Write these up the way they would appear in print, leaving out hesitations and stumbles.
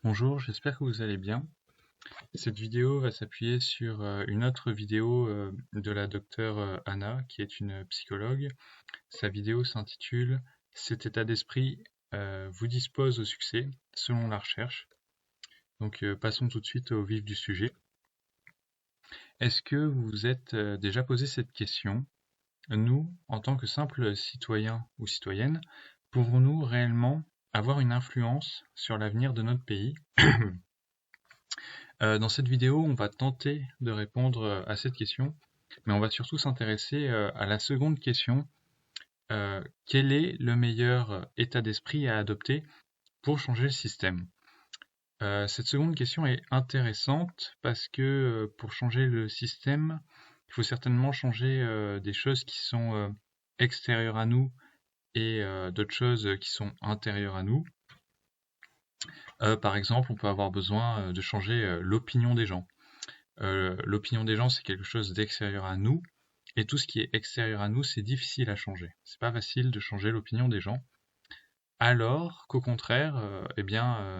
Bonjour, j'espère que vous allez bien. Cette vidéo va s'appuyer sur une autre vidéo de la docteure Anna, qui est une psychologue. Sa vidéo s'intitule Cet état d'esprit vous dispose au succès selon la recherche. Donc passons tout de suite au vif du sujet. Est-ce que vous vous êtes déjà posé cette question? Nous, en tant que simples citoyens ou citoyennes, pouvons-nous réellement avoir une influence sur l'avenir de notre pays? Dans cette vidéo, on va tenter de répondre à cette question, mais on va surtout s'intéresser à la seconde question. Quel est le meilleur état d'esprit à adopter pour changer le système? Cette seconde question est intéressante parce que pour changer le système, il faut certainement changer des choses qui sont extérieures à nous et d'autres choses qui sont intérieures à nous. Par exemple, on peut avoir besoin de changer l'opinion des gens. L'opinion des gens, c'est quelque chose d'extérieur à nous, et tout ce qui est extérieur à nous, c'est difficile à changer. C'est pas facile de changer l'opinion des gens. Alors qu'au contraire,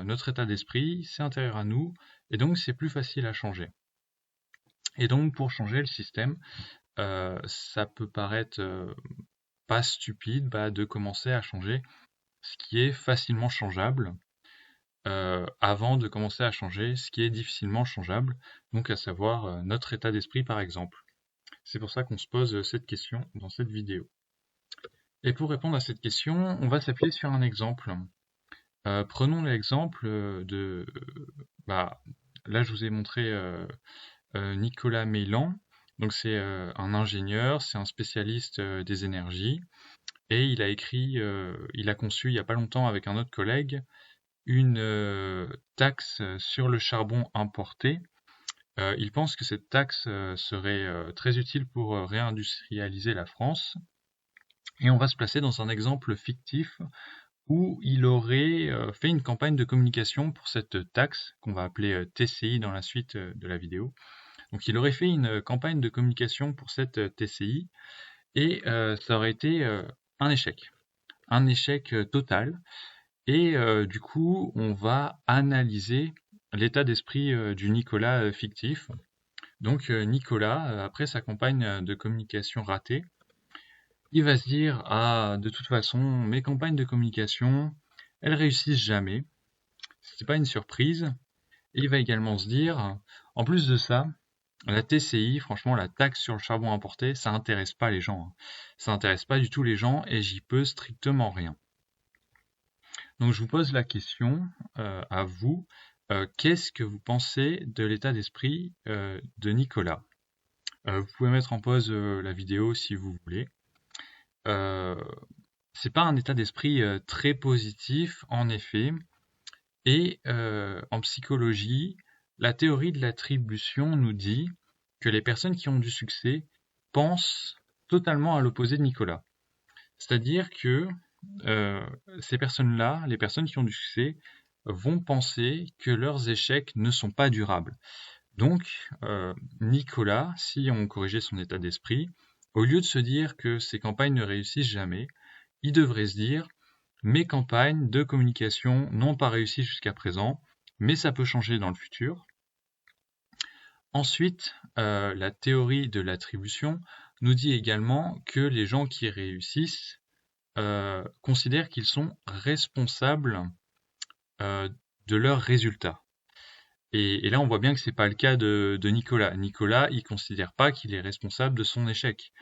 notre état d'esprit, c'est intérieur à nous, et donc c'est plus facile à changer. Et donc pour changer le système, ça peut paraître pas stupide de commencer à changer ce qui est facilement changeable, avant de commencer à changer ce qui est difficilement changeable, donc à savoir notre état d'esprit par exemple. C'est pour ça qu'on se pose cette question dans cette vidéo. Et pour répondre à cette question, on va s'appuyer sur un exemple. Prenons l'exemple bah, là je vous ai montré Nicolas Meylan. Donc c'est un ingénieur, c'est un spécialiste des énergies, et il a conçu il n'y a pas longtemps avec un autre collègue une taxe sur le charbon importé. Il pense que cette taxe serait très utile pour réindustrialiser la France. Et on va se placer dans un exemple fictif où il aurait fait une campagne de communication pour cette taxe, qu'on va appeler TCI dans la suite de la vidéo. Donc il aurait fait une campagne de communication pour cette TCI, et ça aurait été un échec total. Et du coup, on va analyser l'état d'esprit du Nicolas fictif. Donc Nicolas, après sa campagne de communication ratée, il va se dire: ah, de toute façon, mes campagnes de communication, elles réussissent jamais. C'est pas une surprise. Et il va également se dire: en plus de ça, la TCI, franchement, la taxe sur le charbon importé, ça intéresse pas les gens, hein. Ça intéresse pas du tout les gens et j'y peux strictement rien. Donc je vous pose la question à vous. Qu'est-ce que vous pensez de l'état d'esprit de Nicolas? Vous pouvez mettre en pause la vidéo si vous voulez. C'est pas un état d'esprit très positif, en effet. Et en psychologie, la théorie de l'attribution nous dit que les personnes qui ont du succès pensent totalement à l'opposé de Nicolas. C'est-à-dire que ces personnes-là, les personnes qui ont du succès, vont penser que leurs échecs ne sont pas durables. Donc, Nicolas, si on corrigeait son état d'esprit, au lieu de se dire que ses campagnes ne réussissent jamais, il devrait se dire: mes campagnes de communication n'ont pas réussi jusqu'à présent, mais ça peut changer dans le futur. Ensuite, la théorie de l'attribution nous dit également que les gens qui réussissent considèrent qu'ils sont responsables de leurs résultats. Et là, on voit bien que c'est pas le cas de Nicolas. Nicolas, il considère pas qu'il est responsable de son échec.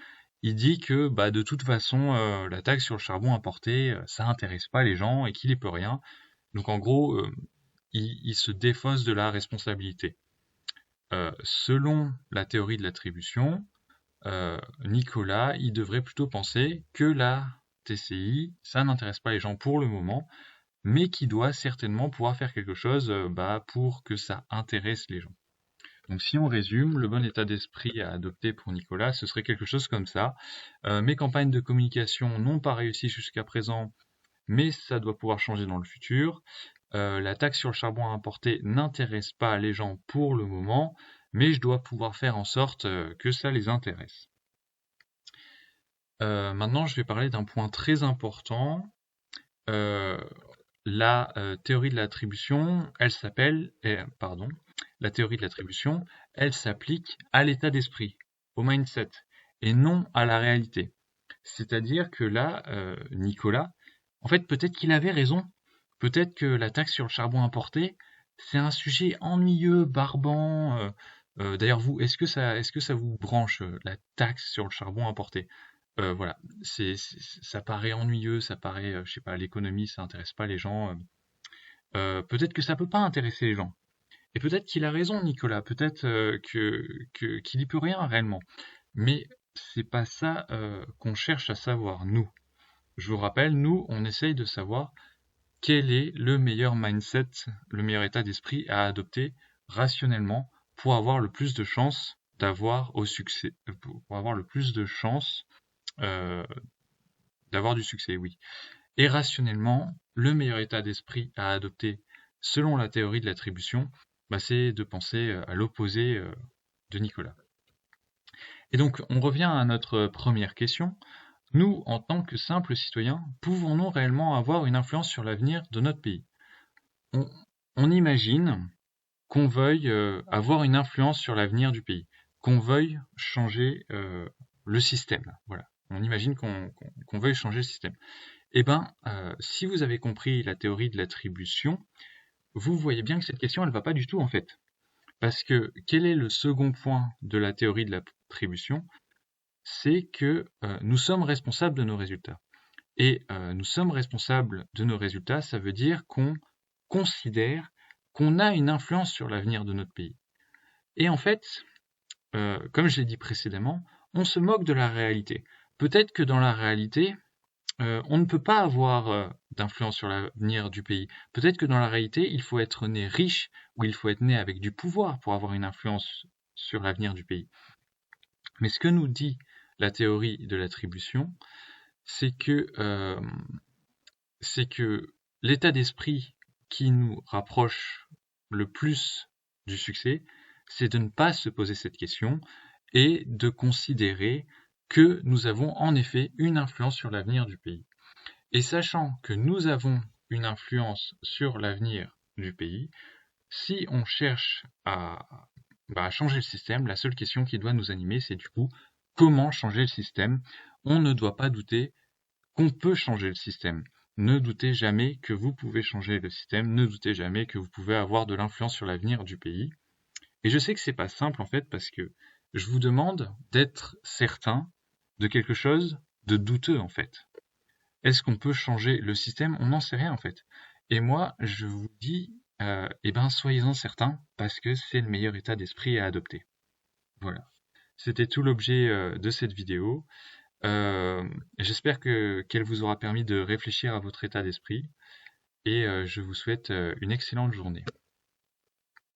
Il dit que de toute façon, la taxe sur le charbon importé, ça intéresse pas les gens et qu'il y peut rien. Donc en gros, il se défausse de la responsabilité. Selon la théorie de l'attribution, Nicolas, il devrait plutôt penser que la TCI, ça n'intéresse pas les gens pour le moment, mais qui doit certainement pouvoir faire quelque chose pour que ça intéresse les gens. Donc si on résume, le bon état d'esprit à adopter pour Nicolas, ce serait quelque chose comme ça. Mes campagnes de communication n'ont pas réussi jusqu'à présent, mais ça doit pouvoir changer dans le futur. La taxe sur le charbon importé n'intéresse pas les gens pour le moment, mais je dois pouvoir faire en sorte que ça les intéresse. Maintenant, je vais parler d'un point très important. la théorie de l'attribution, la théorie de l'attribution, elle s'applique à l'état d'esprit, au mindset, et non à la réalité. C'est-à-dire que là, Nicolas, en fait, peut-être qu'il avait raison. Peut-être que la taxe sur le charbon importé, c'est un sujet ennuyeux, barbant. D'ailleurs, vous, est-ce que ça vous branche, la taxe sur le charbon importé? Voilà, ça paraît ennuyeux, ça paraît, je sais pas, l'économie, ça intéresse pas les gens. Peut-être que ça peut pas intéresser les gens. Et peut-être qu'il a raison, Nicolas. Peut-être qu'il y peut rien réellement. Mais c'est pas ça qu'on cherche à savoir, nous. Je vous rappelle, nous, on essaye de savoir quel est le meilleur mindset, le meilleur état d'esprit à adopter rationnellement pour avoir le plus de chances d'avoir au succès, pour avoir le plus de chances d'avoir du succès, oui. Et rationnellement, le meilleur état d'esprit à adopter selon la théorie de l'attribution, c'est de penser à l'opposé de Nicolas. Et donc, on revient à notre première question. Nous, en tant que simples citoyens, pouvons-nous réellement avoir une influence sur l'avenir de notre pays? On imagine qu'on veuille avoir une influence sur l'avenir du pays, qu'on veuille changer le système. Voilà. On imagine qu'on veuille changer le système. Eh bien, si vous avez compris la théorie de l'attribution, vous voyez bien que cette question, elle ne va pas du tout en fait. Parce que quel est le second point de la théorie de l'attribution? C'est que nous sommes responsables de nos résultats. Et nous sommes responsables de nos résultats, ça veut dire qu'on considère qu'on a une influence sur l'avenir de notre pays. Et en fait, comme je l'ai dit précédemment, on se moque de la réalité. Peut-être que dans la réalité, on ne peut pas avoir d'influence sur l'avenir du pays. Peut-être que dans la réalité, il faut être né riche ou il faut être né avec du pouvoir pour avoir une influence sur l'avenir du pays. Mais ce que nous dit la théorie de l'attribution, c'est que l'état d'esprit qui nous rapproche le plus du succès, c'est de ne pas se poser cette question et de considérer que nous avons en effet une influence sur l'avenir du pays. Et sachant que nous avons une influence sur l'avenir du pays, si on cherche à changer le système, la seule question qui doit nous animer, c'est du coup, comment changer le système? On ne doit pas douter qu'on peut changer le système. Ne doutez jamais que vous pouvez changer le système, ne doutez jamais que vous pouvez avoir de l'influence sur l'avenir du pays. Et je sais que c'est pas simple en fait parce que je vous demande d'être certain de quelque chose de douteux en fait. Est-ce qu'on peut changer le système? On n'en sait rien en fait. Et moi, je vous dis, soyez-en certains parce que c'est le meilleur état d'esprit à adopter. Voilà. C'était tout l'objet de cette vidéo. J'espère qu'elle vous aura permis de réfléchir à votre état d'esprit et je vous souhaite une excellente journée.